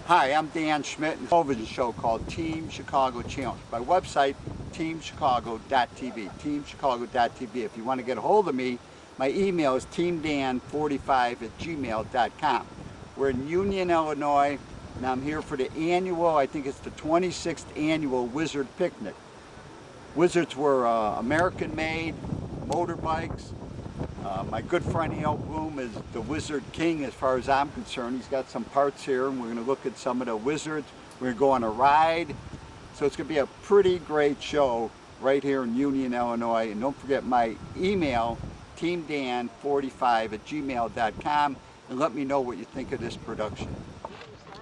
Hi, I'm Dan Schmitt, and a television show called Team Chicago Challenge. My website, teamchicago.tv, teamchicago.tv. If you want to get a hold of me, my email is teamdan45@gmail.com. We're in Union, Illinois, and I'm here for the annual, I think it's the 26th annual Whizzer Picnic. Whizzers were American-made motorbikes. My good friend Al Bloom is the Whizzer King as far as I'm concerned. He's got some parts here, and we're going to look at some of the Whizzers. We're going to go on a ride. So it's going to be a pretty great show right here in Union, Illinois. And don't forget my email, teamdan45@gmail.com, and let me know what you think of this production.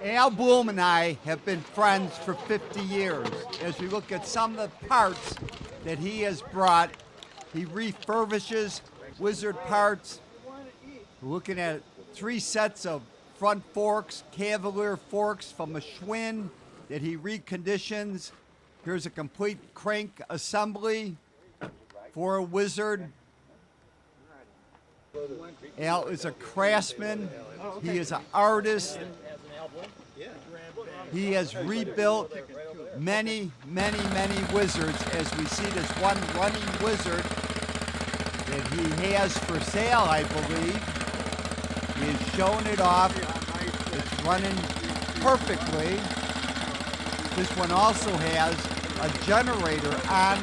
Al Bloom and I have been friends for 50 years. As we look at some of the parts that he has brought, he refurbishes Whizzer parts. We're looking at 3 sets of front forks, Cavalier forks from a Schwinn that he reconditions. Here's a complete crank assembly for a Whizzer. Al is a craftsman. He is an artist. He has rebuilt many Whizzers, as we see this one running Whizzer that he has for sale, I believe. He has shown it off. It's running perfectly. This one also has a generator on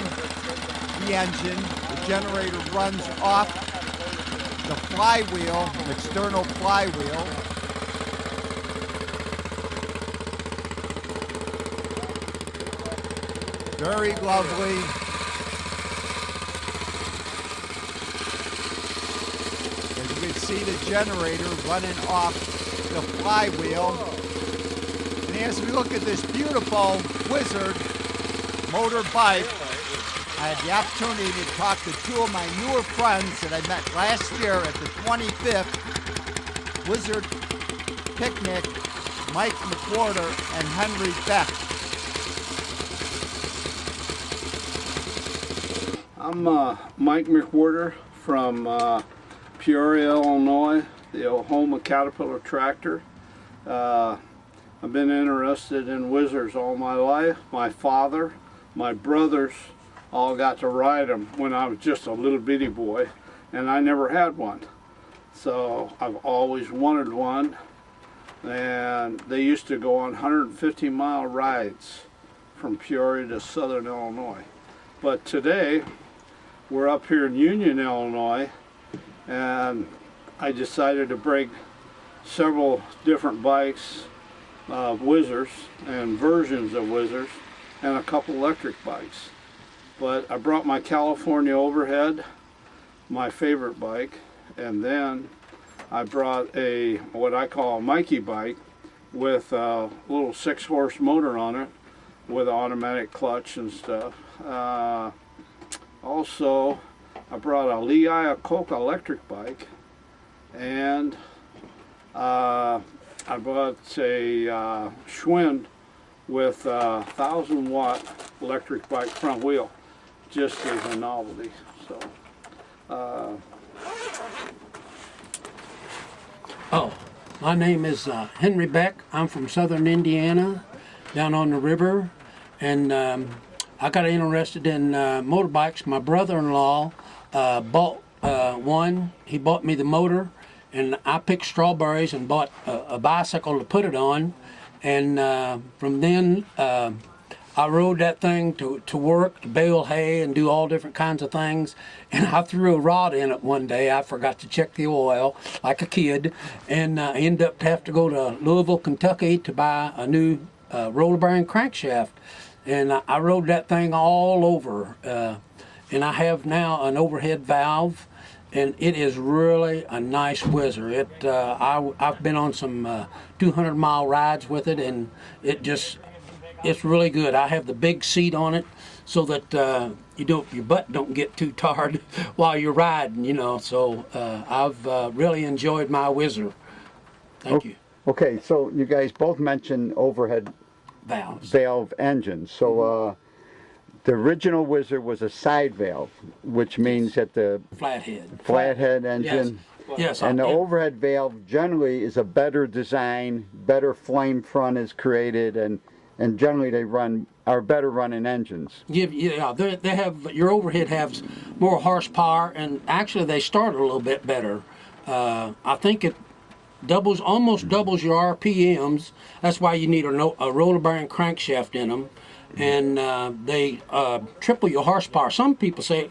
the engine. The generator runs off the flywheel, external flywheel. Very lovely. As you can see the generator running off the flywheel. And as we look at this beautiful Whizzer motorbike, I had the opportunity to talk to 2 of my newer friends that I met last year at the 25th Whizzer Picnic, Mike McWhirter and Henry Beck. I'm Mike McWhirter from Peoria, Illinois, the Oklahoma Caterpillar tractor. I've been interested in Whizzers all my life. My father, my brothers all got to ride them when I was just a little bitty boy, and I never had one. So I've always wanted one, and they used to go on 150-mile rides from Peoria to southern Illinois. But today, we're up here in Union, Illinois, and I decided to bring several different bikes, Whizzers and versions of Whizzers, and a couple electric bikes. But I brought my California Overhead, my favorite bike, and then I brought a what I call a Mikey bike with a little 6-horse motor on it with an automatic clutch and stuff. Also, I brought a Iacocca electric bike, and I bought a Schwinn with a 1,000-watt electric bike front wheel, just as a novelty. So, my name is Henry Beck. I'm from southern Indiana, down on the river, and I got interested in motorbikes. My brother-in-law bought one. He bought me the motor, and I picked strawberries and bought a bicycle to put it on. And from then, I rode that thing to work, to bale hay and do all different kinds of things. And I threw a rod in it one day. I forgot to check the oil like a kid, and I ended up have to go to Louisville, Kentucky to buy a new roller bearing crankshaft. And I rode that thing all over, and I have now an overhead valve, and it is really a nice Whizzer. I've been on some 200-mile rides with it, and it's really good. I have the big seat on it so that your butt don't get too tired while you're riding, So I've really enjoyed my Whizzer. Thank you. Okay, so you guys both mentioned overhead Valves. valve engines. So the original Whizzer was a side valve, which means that the flathead engine, yes, and the overhead valve generally is a better design, better flame front is created, and generally they are better running engines. Yeah, they have, your overhead has more horsepower, and actually they start a little bit better. I think it almost doubles your RPMs. That's why you need a roller bearing crankshaft in them, and they triple your horsepower. Some people say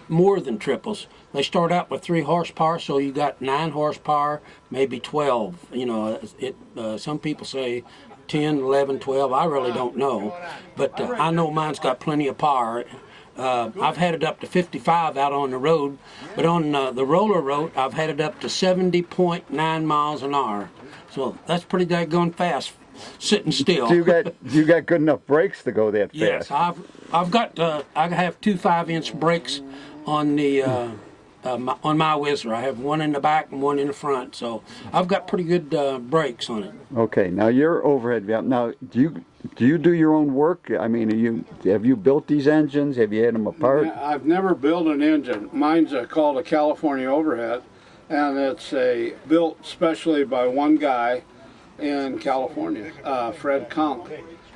more than triples. They start out with 3 horsepower, so you got 9 horsepower, maybe 12. You know, some people say 10, 11, 12. I really don't know, but I know mine's got plenty of power. I've had it up to 55 out on the road, but on the roller road, I've had it up to 70.9 miles an hour. So that's pretty daggone fast, sitting still. So you got good enough brakes to go that fast? Yes, I've got I have 2 5-inch brakes on the on my Whizzer. I have one in the back and one in the front, so I've got pretty good brakes on it. Okay, now your overhead valve. Now, do you do your own work? I mean, have you built these engines? Have you had them apart? I've never built an engine. Mine's called a California overhead, and it's built specially by one guy in California, Fred Conk.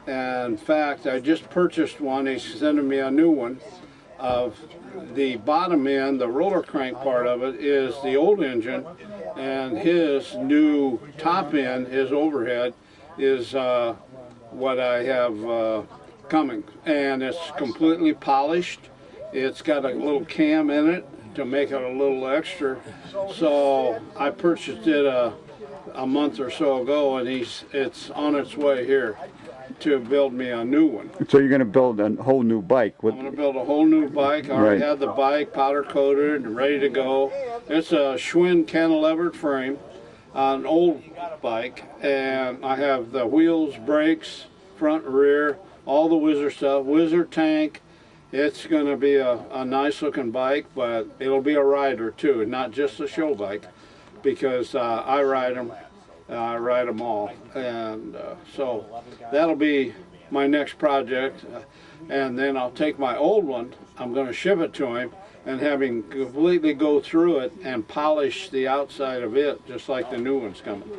And in fact, I just purchased one. He's sending me a new one. Of the bottom end, the roller crank part of it is the old engine, and his new top end, his overhead, is what I have coming. And it's completely polished. It's got a little cam in it to make it a little extra. So I purchased it a month or so ago, and it's on its way here to build me a new one. So you're going to build a whole new bike? I'm going to build a whole new bike. I already had the bike powder coated and ready to go. It's a Schwinn cantilevered frame, an old bike, and I have the wheels, brakes, front and rear, all the Whizzer stuff, Whizzer tank. It's going to be a nice looking bike, but it'll be a rider too, not just a show bike, because I ride them. I ride them all, and so that'll be my next project, and then I'll take my old one, I'm going to ship it to him, and have him completely go through it and polish the outside of it, just like the new one's coming.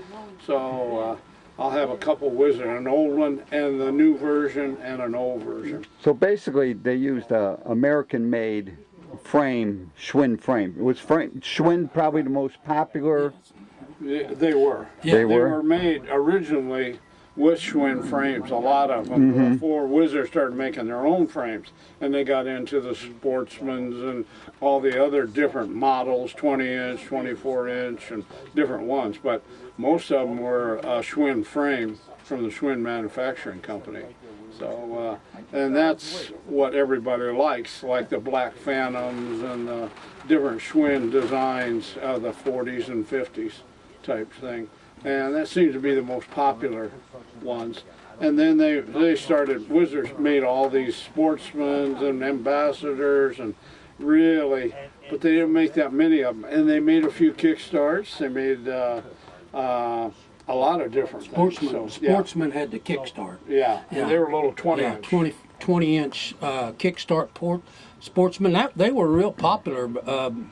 So I'll have a couple Whizzer, an old one, and the new version, and an old version. So basically, they used a American-made frame, Schwinn frame. Was Schwinn probably the most popular? They were. Yeah, they were made originally with Schwinn frames, a lot of them, before Whizzer started making their own frames. And they got into the Sportsmans and all the other different models, 20-inch, 24-inch, and different ones. But most of them were a Schwinn frame from the Schwinn Manufacturing Company. So, and that's what everybody likes, like the Black Phantoms and the different Schwinn designs of the 40s and 50s type thing. And that seems to be the most popular ones. And then they started, Whizzers made all these Sportsmans and Ambassadors, and really, but they didn't make that many of them. And they made a few kickstarts. They made a lot of different Sportsman, things. So, Sportsman had the kickstart. Yeah, they were a little 20-inch. 20-inch kickstart Sportsman. They were real popular,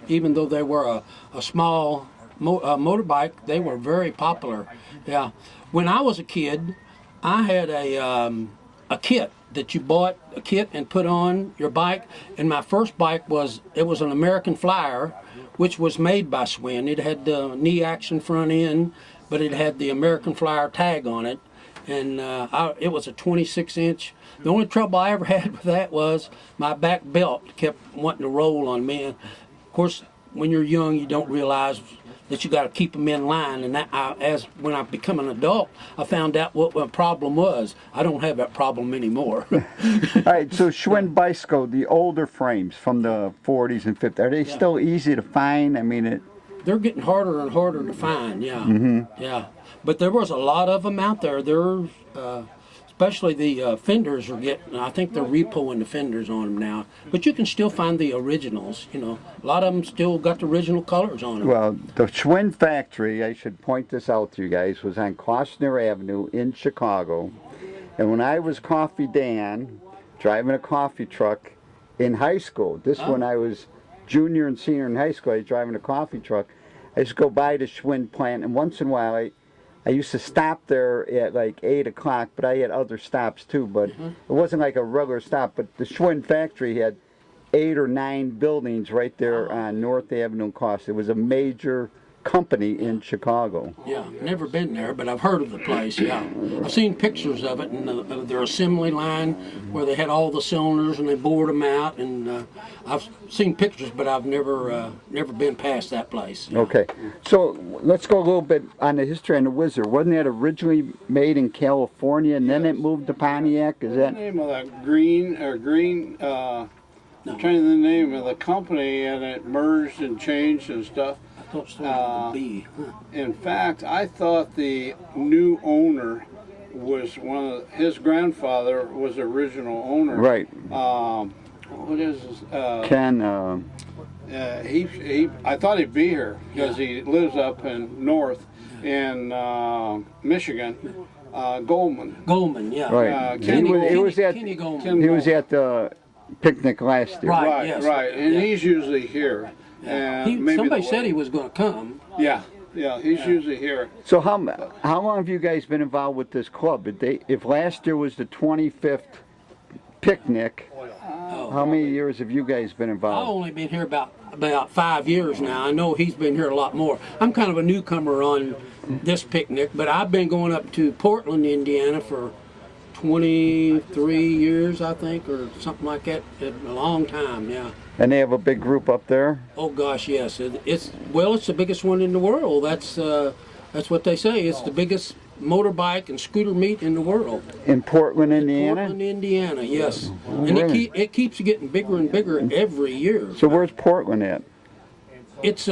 even though they were a small motorbike. They were very popular. Yeah. When I was a kid, I had a kit that you bought, a kit and put on your bike. And my first bike was an American Flyer, which was made by Schwinn. It had the knee action front end, but it had the American Flyer tag on it. And it was a 26-inch. The only trouble I ever had with that was my back belt kept wanting to roll on me. And of course, when you're young, you don't realize that you got to keep them in line. And that, when I become an adult, I found out what my problem was. I don't have that problem anymore. All right, so Schwinn bicycle, the older frames from the 40s and 50s, are they still easy to find? I mean, they're getting harder and harder to find. Yeah, yeah. But there was a lot of them out there. Especially the fenders are getting, I think they're repoing the fenders on them now. But you can still find the originals, you know. A lot of them still got the original colors on them. Well, the Schwinn factory, I should point this out to you guys, was on Costner Avenue in Chicago. And when I was Coffee Dan, driving a coffee truck in high school. This when I was junior and senior in high school. I was driving a coffee truck. I used to go by the Schwinn plant, and once in a while I used to stop there at like 8 o'clock, but I had other stops too, but it wasn't like a regular stop. But the Schwinn factory had 8 or 9 buildings right there on North Avenue and Cost. It was a major company in Chicago. Yeah, never been there, but I've heard of the place, yeah. I've seen pictures of it, and their assembly line where they had all the cylinders and they bored them out, and I've seen pictures, but I've never been past that place. Yeah. Okay, so let's go a little bit on the history on the Whizzer. Wasn't that originally made in California, and then it moved to Pontiac? Is that the name of that I'm trying to think of the name of the company, and it merged and changed and stuff. I thought it started with a B. In fact, I thought the new owner was his grandfather was the original owner. right? What is his? Ken. I thought he'd be here because he lives up in north in Michigan. Goldman. Goldman, yeah. Right. Kenny He Goldman. He was at the picnic last year. Right. Yes. Right, and he's usually here. And maybe Somebody said he was going to come. Yeah, he's usually here. So how long have you guys been involved with this club? If last year was the 25th picnic, how many years have you guys been I've involved? only been here about 5 years now. I know he's been here a lot more. I'm kind of a newcomer on this picnic, but I've been going up to Portland, Indiana for 23 years, I think, or something like that. A long time, yeah. And they have a big group up there? Oh gosh, yes. It's the biggest one in the world. That's what they say. It's the biggest motorbike and scooter meet in the world. In Portland, Indiana? Portland, Indiana, yes. Oh, And really? it keeps getting bigger and bigger every year. So where's Portland at? It's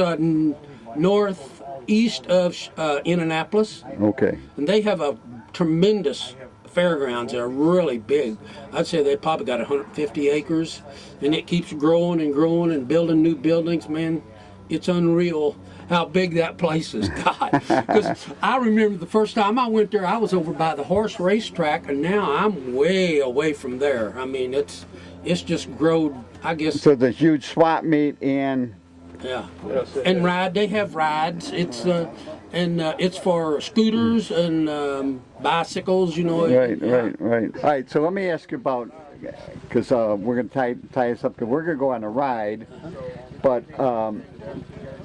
northeast of Indianapolis, Okay. and they have a tremendous fairgrounds. They're really big. I'd say they probably got 150 acres, and it keeps growing and growing and building new buildings. Man, it's unreal how big that place has got. Because I remember the first time I went there, I was over by the horse racetrack, and now I'm way away from there. I mean, it's just grown, I guess. So the huge swap meet and... Yeah, and they have rides. It's it's for scooters and bicycles, you know. Right. All right, so let me ask you about, because we're going to tie this up, because we're going to go on a ride, but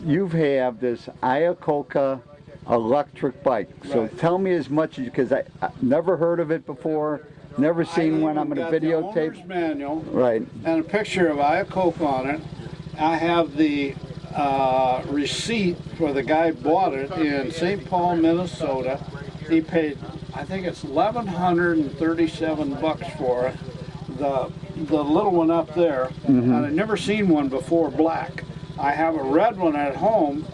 you have this Iacocca electric bike. So tell me as much as you, because I never heard of it before, never seen one. I'm going to videotape. The owner's manual. Right. And a picture of Iacocca on it. I have the receipt for the guy who bought it in St. Paul, Minnesota. He paid, I think it's $1,137 for it. The little one up there, and I'd never seen one before black. I have a red one at home.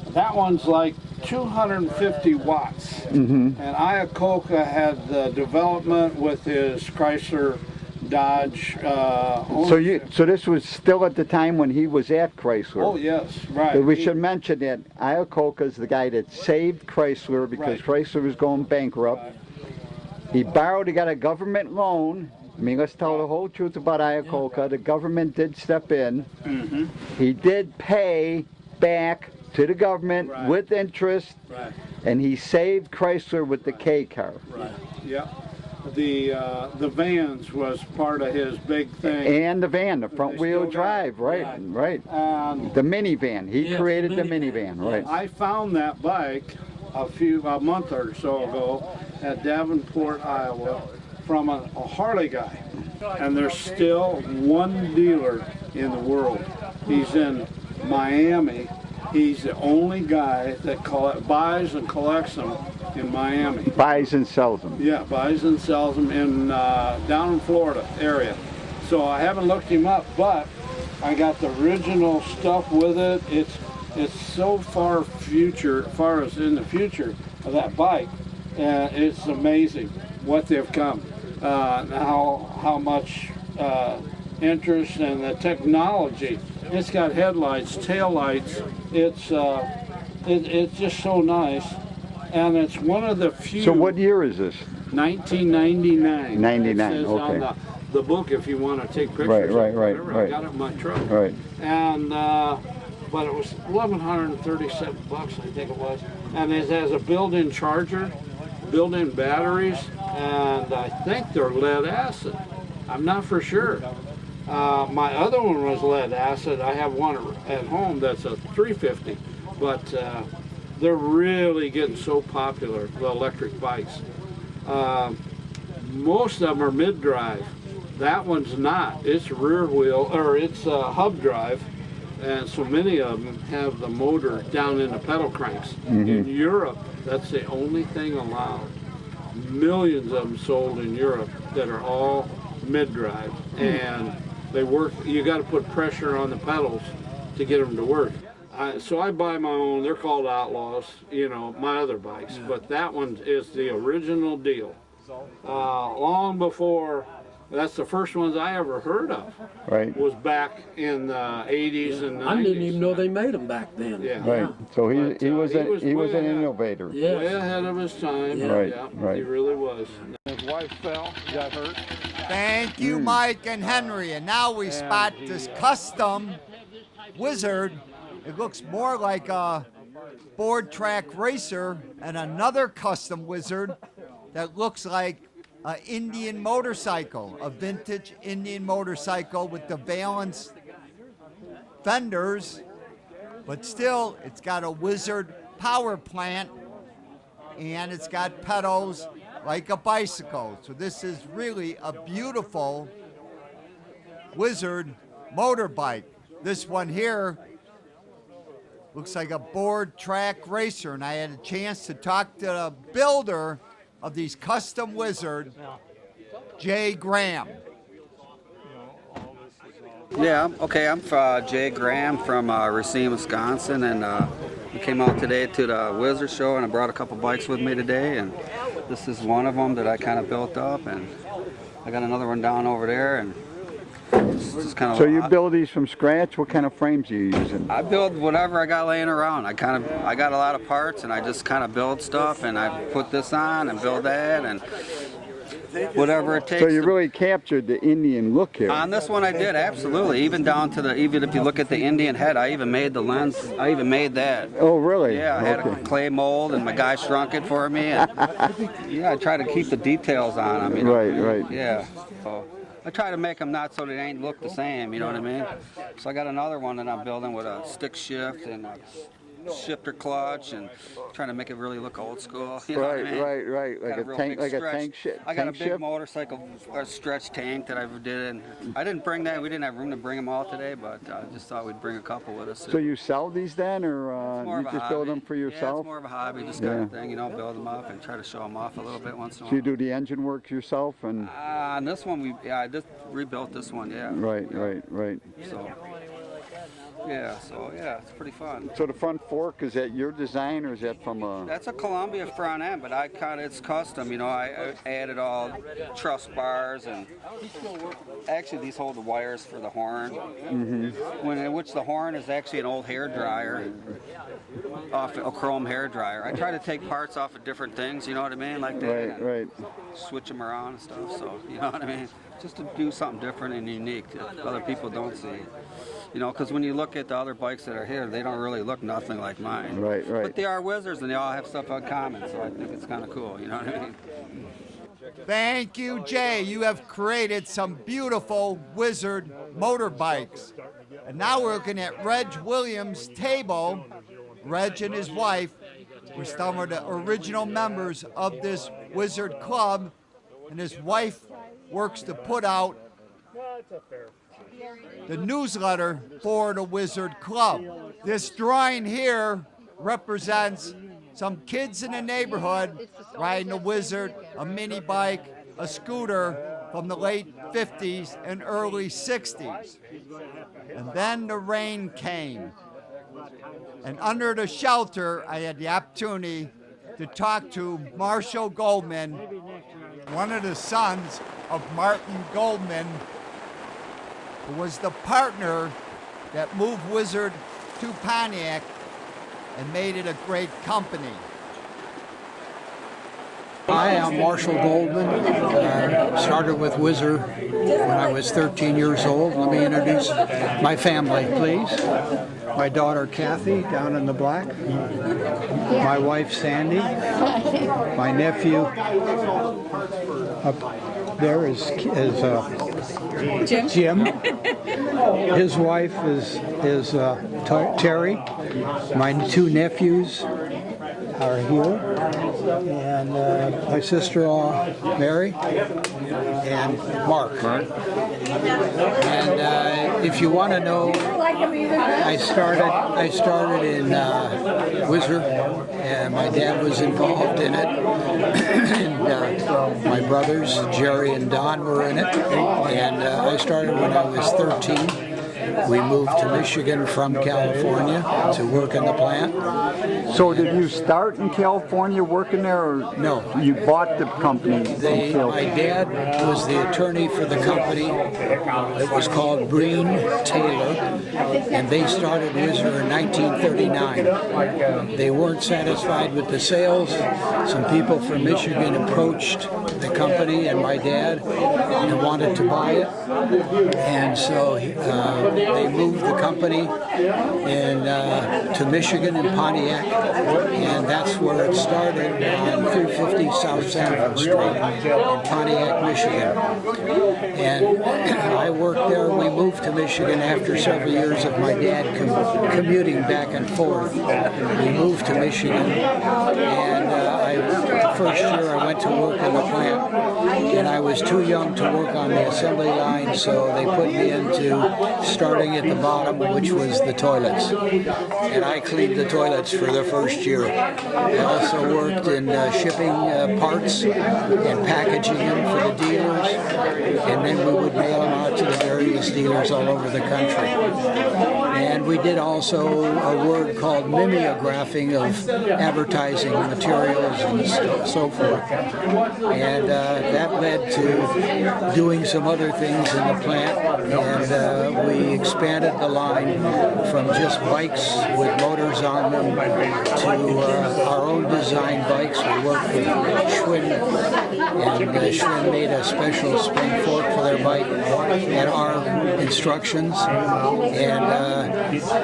That one's like 250 watts. And Iacocca had the development with his Chrysler Dodge. So this was still at the time when he was at Chrysler. Oh yes, right. But we should mention that Iacocca is the guy that saved Chrysler because Chrysler was going bankrupt. He got a government loan. I mean, let's tell the whole truth about Iacocca. The government did step in. He did pay back to the government with interest, and he saved Chrysler with the K car. Yeah. The vans was part of his big thing. And the van, the front wheel drive, right. The minivan. He created the minivan, right. I found that bike a month or so ago at Davenport, Iowa, from a Harley guy. And there's still one dealer in the world. He's in Miami. He's the only guy that buys and collects them in Miami. Buys and sells them. Yeah, buys and sells them in down in Florida area. So I haven't looked him up, but I got the original stuff with it. It's so far as in the future of that bike, and it's amazing what they've come. How much interest and the technology. It's got headlights, taillights. It's just so nice, and it's one of the few. So what year is this? 1999. 99. It says Okay. the book if you want to take pictures. Right, right, of right, whatever. right. I got it in my truck. Right. And but it was $1,137, I think it was, and it has a built-in charger, built-in batteries, and I think they're lead acid. I'm not for sure. My other one was lead acid. I have one at home that's a 350, but they're really getting so popular, the electric bikes. Most of them are mid-drive. That one's not. It's rear wheel, or it's hub drive, and so many of them have the motor down in the pedal cranks. In Europe, that's the only thing allowed. Millions of them sold in Europe that are all mid-drive, and they work. You got to put pressure on the pedals to get them to work. So I buy my own. They're called Outlaws, you know, my other bikes, but that one is the original deal. Long before, that's the first ones I ever heard of. Right. Was back in the 80s and 90s. I didn't even know they made them back then. Yeah. Right. So he was way an ahead. innovator. Yeah. Way ahead of his time. Yeah. Right, Yeah, right. he really was. His wife fell, got hurt. Thank you, Mike and Henry. And now we spot this custom Whizzer. It looks more like a board track racer, and another custom Whizzer that looks like an Indian motorcycle, a vintage Indian motorcycle with the valance fenders, but still it's got a Whizzer power plant and it's got pedals like a bicycle. So this is really a beautiful Whizzer motorbike. This one here looks like a board track racer, and I had a chance to talk to the builder of these custom Whizzer, Jay Graham. Yeah, okay, I'm Jay Graham from Racine, Wisconsin, and we came out today to the Whizzer show, and I brought a couple bikes with me today, and this is one of them that I kind of built up, and I got another one down over there, and just kind of. So you build these from scratch? What kind of frames are you using? I build whatever I got laying around. I got a lot of parts, and I just kind of build stuff, and I put this on and build that, and whatever it takes. So you really captured the Indian look here. On this one I did, absolutely. Even down to even if you look at the Indian head, I even made the lens. I even made that. Oh, really? Yeah, I had a clay mold, and my guy shrunk it for me. And, yeah, I try to keep the details on them. You know? Right. Yeah. So I try to make them not so they ain't look the same. You know what I mean? So I got another one that I'm building with a stick shift and a shifter clutch, and trying to make it really look old school. You know what I mean? Right. Like Got a real tank, big like a stretch. tank ship. I got a big motorcycle stretch tank that I did, and I didn't bring that. We didn't have room to bring them all today, but I just thought we'd bring a couple with us. So you sell these then, or More you of a just build hobby. them for Yeah, yourself? it's more of a hobby, just kind of thing, you know, build them up and try to show them off a little bit once in a So you while. do the engine work yourself, and On this one, I just rebuilt this one, yeah. right. So yeah, it's pretty fun. So the front fork, is that your design, or is that from a? That's a Columbia front end, but it's custom. You know, I added all truss bars, and actually these hold the wires for the horn. Which the horn is actually an old hair dryer, off a chrome hair dryer. I try to take parts off of different things. You know what I mean, like that. Right. Switch them around and stuff. So you know what I mean, just to do something different and unique that other people don't see. You know, because when you look at the other bikes that are here, they don't really look nothing like mine. Right. But they are Whizzers, and they all have stuff in common, so I think it's kind of cool, you know what I mean? Thank you, Jay. You have created some beautiful Whizzer motorbikes. And now we're looking at Reg Williams' table. Reg and his wife were some of the original members of this Whizzer club, and his wife works to put out the newsletter for the Whizzer Club. This drawing here represents some kids in the neighborhood riding a Whizzer, a mini bike, a scooter from the late 50s and early 60s. And then the rain came. And under the shelter, I had the opportunity to talk to Marshall Goldman, one of the sons of Martin Goldman, who was the partner that moved Whizzer to Pontiac and made it a great company. I am I'm Marshall Goldman. Started with Whizzer when I was 13 years old. Let me introduce my family, please. My daughter Kathy, down in the black. My wife Sandy. My nephew up there is Jim. His wife is Terry. My two nephews are here, and my sister-in-law Mary and Mark. And if you want to know, I started in Whizzer, and my dad was involved in it, and my brothers Jerry and Don were in it, and I started when I was 13. We moved to Michigan from California to work in the plant. So did you start in California working there, or no? You bought the company? My dad was the attorney for the company. It was called Breen Taylor, and they started Whizzer in 1939. They weren't satisfied with the sales. Some people from Michigan approached the company and my dad and wanted to buy it, and so they moved the company to Michigan in Pontiac, and that's where it started on 350 South Sanford Street in Pontiac, Michigan. And I worked there. We moved to Michigan after several years of my dad commuting back and forth. We moved to Michigan, and the first year I went to work in the plant, and I was too young to work on the assembly line, so they put me into starting at the bottom, which was the toilets. And I cleaned the toilets for the first year. I also worked in shipping parts and packaging them for the dealers, and then we would mail them out to the various dealers all over the country. And we did also a word called mimeographing of advertising materials and so forth. And that led to doing some other things in the plant, and we expanded the line from just bikes with motors on them to our own design bikes. We worked with Schwinn, and Schwinn made a special spring fork for their bike at our instructions, and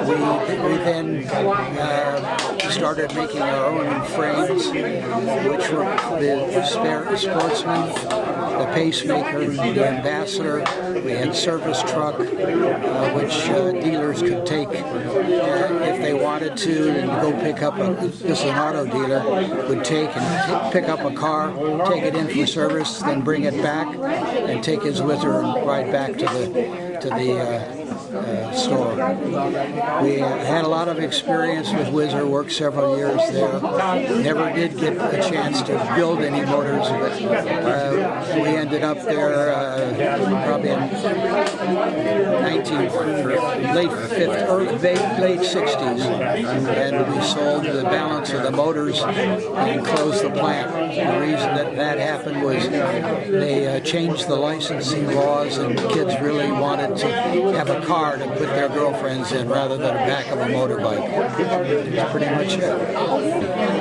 we then started making our own frames, which were the Sportsman, the Pacemaker, the Ambassador. We had service truck, which dealers could take if they wanted to, and go pick up this is an auto dealer, would take and pick up a car, take it in for service, then bring it back, and take his Whizzer and ride back to the store. We had a lot of experience with Whizzer, worked several years there. Never did get a chance to build any motors, but we ended up there probably in late 60s, and we sold the balance of the motors and closed the plant. The reason that happened was they changed the licensing laws, and kids really wanted to have a car to put their girlfriends in rather than the back of a motorbike. That's pretty much it.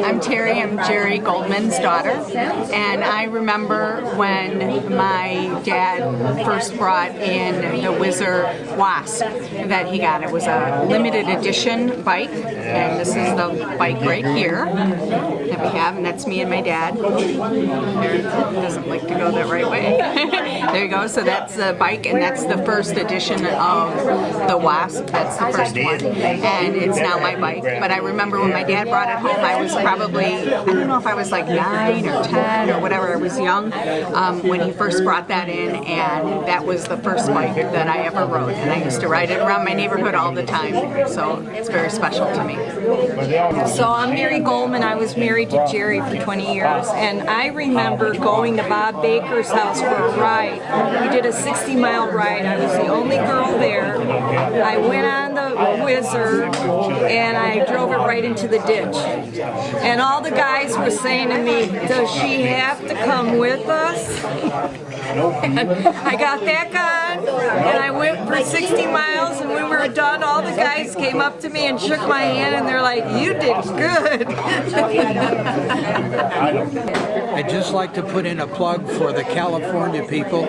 I'm Terry. I'm Jerry Goldman's daughter, and I remember when my dad first brought in the Whizzer Wasp that he got. It was a limited edition bike, and this is the bike right here that we have, and that's me and my dad. There, doesn't like to go the right way. There you go. So that's the bike, and that's the first edition of the Wasp. That's the first one, and it's now my bike. But I remember when my dad brought it home, I was probably, I don't know if I was like 9 or 10 or whatever, I was young when he first brought that in, and that was the first bike that I ever rode, and I used to ride it around my neighborhood all the time, so it's very special to me. So I'm Mary Goldman. I was married to Jerry for 20 years, and I remember going to Bob Baker's house for a ride. We did a 60-mile ride. I was the only girl there. I went on the Whizzer, and I drove it right into the ditch. And all the guys were saying to me, does she have to come with us? And I got back on, and I went for 60 miles, and when we were done, all the guys came up to me and shook my hand, and they're like, you did good. I'd just like to put in a plug for the California people.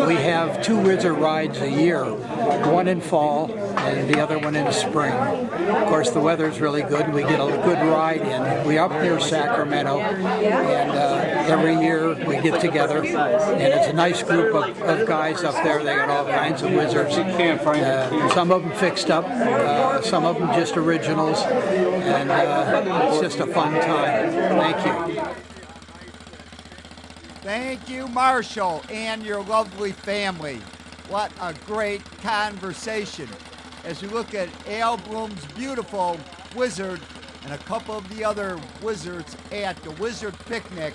We have 2 Whizzer rides a year, one in fall and the other one in spring. Of course, the weather's really good. We get a good ride in. We're up near Sacramento, and every year we get together, and it's a nice group of guys up there. They got all kinds of Whizzers. Some of them fixed up, some of them just originals, and it's just a fun time. Thank you. Thank you, Marshall, and your lovely family. What a great conversation. As you look at Al Bloom's beautiful Whizzer and a couple of the other Whizzers at the Whizzer Picnic,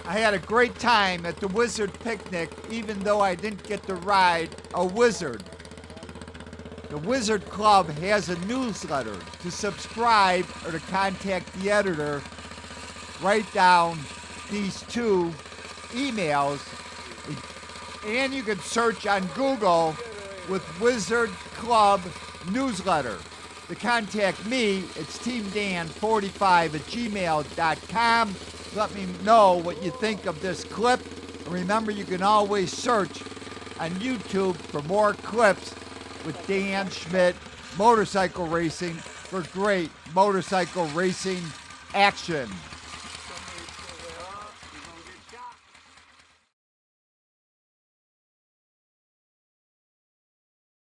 I had a great time at the Whizzer Picnic, even though I didn't get to ride a Whizzer. The Whizzer Club has a newsletter. To subscribe or to contact the editor, write down these 2 emails, and you can search on Google with Whizzer Club newsletter. To contact me, it's teamdan45@gmail.com. Let me know what you think of this clip. And remember, you can always search on YouTube for more clips with Dan Schmitt Motorcycle Racing for great motorcycle racing action.